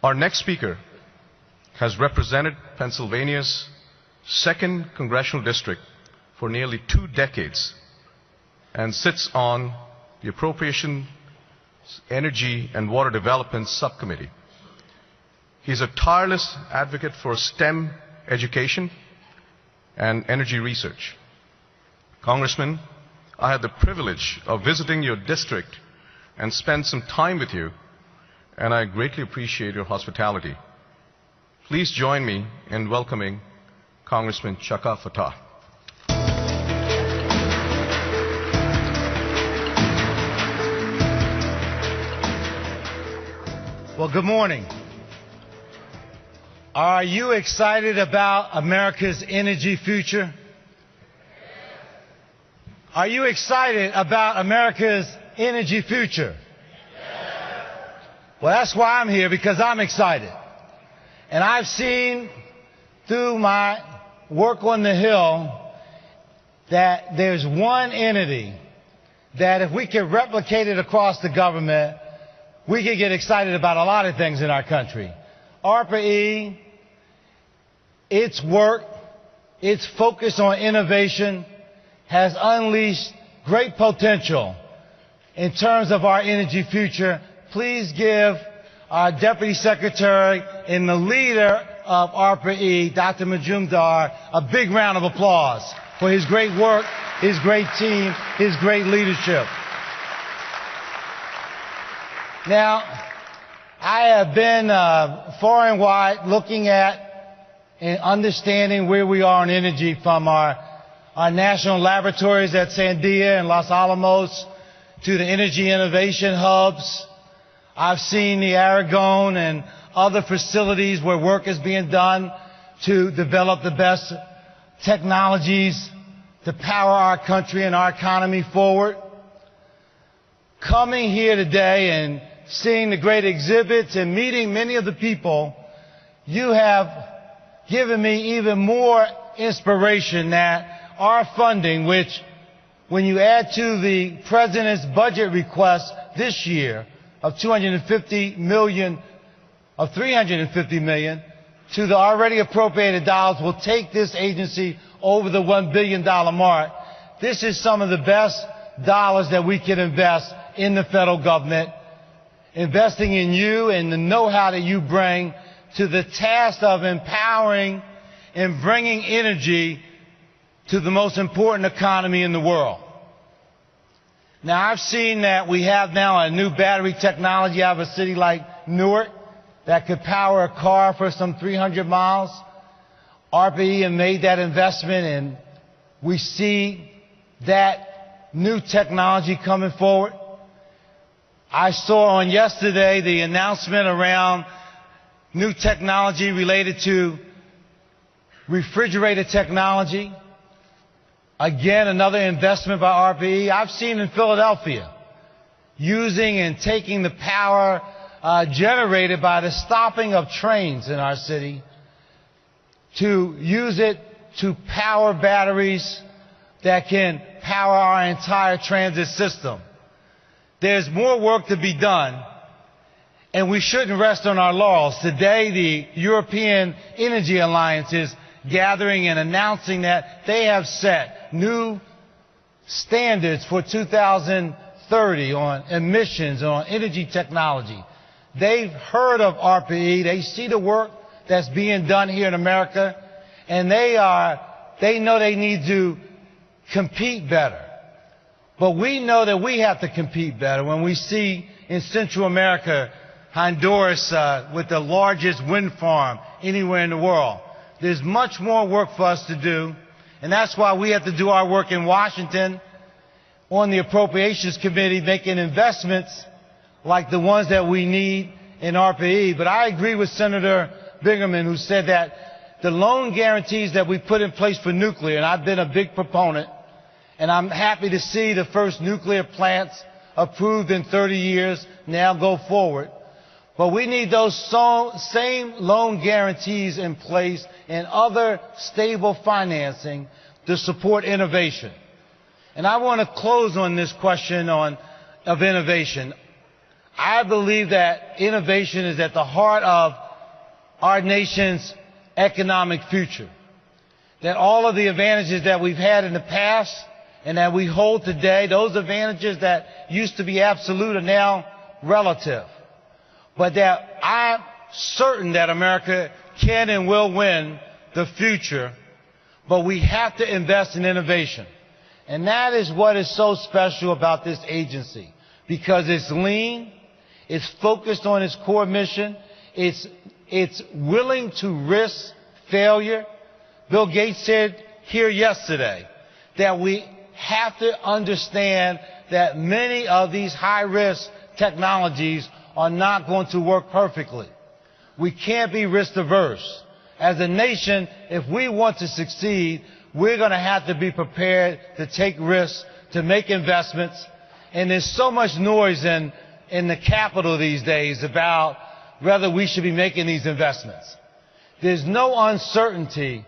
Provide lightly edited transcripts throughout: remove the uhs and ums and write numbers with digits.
Our next speaker has represented Pennsylvania's 2nd Congressional District for nearly 2 decades and sits on the Appropriations, Energy and Water Development Subcommittee. He's a tireless advocate for STEM education and energy research. Congressman, I had the privilege of visiting your district and spend some time with you, and I greatly appreciate your hospitality. Please join me in welcoming Congressman Chaka Fattah. Well, good morning. Are you excited about America's energy future? Are you excited about America's energy future? Well, that's why I'm here, because I'm excited. And I've seen through my work on the Hill that there's one entity that if we can replicate it across the government, we can get excited about a lot of things in our country. ARPA-E, its work, its focus on innovation has unleashed great potential in terms of our energy future. Please give our Deputy Secretary and the leader of ARPA-E, Dr. Majumdar, a big round of applause for his great work, his great team, his great leadership. Now, I have been far and wide looking at and understanding where we are in energy, from our national laboratories at Sandia and Los Alamos to the energy innovation hubs. I've seen the Aragon and other facilities where work is being done to develop the best technologies to power our country and our economy forward. Coming here today and seeing the great exhibits and meeting many of the people, you have given me even more inspiration that our funding, which when you add to the President's budget request this year of $350 million to the already appropriated dollars, will take this agency over the $1 billion mark. This is some of the best dollars that we can invest in the federal government, investing in you and the know-how that you bring to the task of empowering and bringing energy to the most important economy in the world. Now, I've seen that we have now a new battery technology out of a city like Newark that could power a car for some 300 miles. ARPA-E made that investment, and we see that new technology coming forward. I saw on yesterday the announcement around new technology related to refrigerator technology. Again, another investment by ARPA-E. I've seen in Philadelphia using and taking the power generated by the stopping of trains in our city to use it to power batteries that can power our entire transit system. There's more work to be done, and we shouldn't rest on our laurels. Today, the European Energy Alliance is gathering and announcing that they have set new standards for 2030 on emissions, on energy technology. They've heard of ARPA-E. They see the work that's being done here in America, and they know they need to compete better. But we know that we have to compete better when we see in Central America, Honduras with the largest wind farm anywhere in the world. There's much more work for us to do, and that's why we have to do our work in Washington on the Appropriations Committee, making investments like the ones that we need in ARPA-E. But I agree with Senator Bingaman, who said that the loan guarantees that we put in place for nuclear, and I've been a big proponent, and I'm happy to see the first nuclear plants approved in 30 years now go forward. But we need those same loan guarantees in place and other stable financing to support innovation. And I want to close on this question of innovation. I believe that innovation is at the heart of our nation's economic future. That all of the advantages that we've had in the past and that we hold today, those advantages that used to be absolute are now relative. But that I'm certain that America can and will win the future, but we have to invest in innovation. And that is what is so special about this agency, because it's lean, it's focused on its core mission, it's willing to risk failure. Bill Gates said here yesterday that we have to understand that many of these high-risk technologies are not going to work perfectly. We can't be risk-averse. As a nation, if we want to succeed, we're going to have to be prepared to take risks, to make investments. And there's so much noise in the Capitol these days about whether we should be making these investments. There's no uncertainty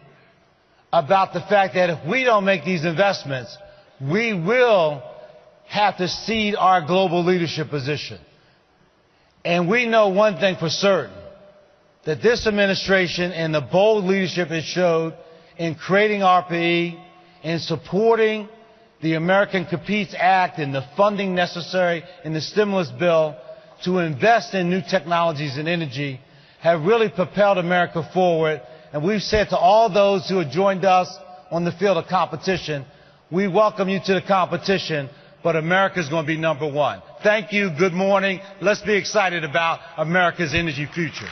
about the fact that if we don't make these investments, we will have to cede our global leadership position. And we know one thing for certain, that this administration and the bold leadership it showed in creating ARPA-E, in supporting the American Competes Act and the funding necessary in the stimulus bill to invest in new technologies and energy, have really propelled America forward. And we've said to all those who have joined us on the field of competition, we welcome you to the competition, but America's going to be number one. Thank you. Good morning. Let's be excited about America's energy future.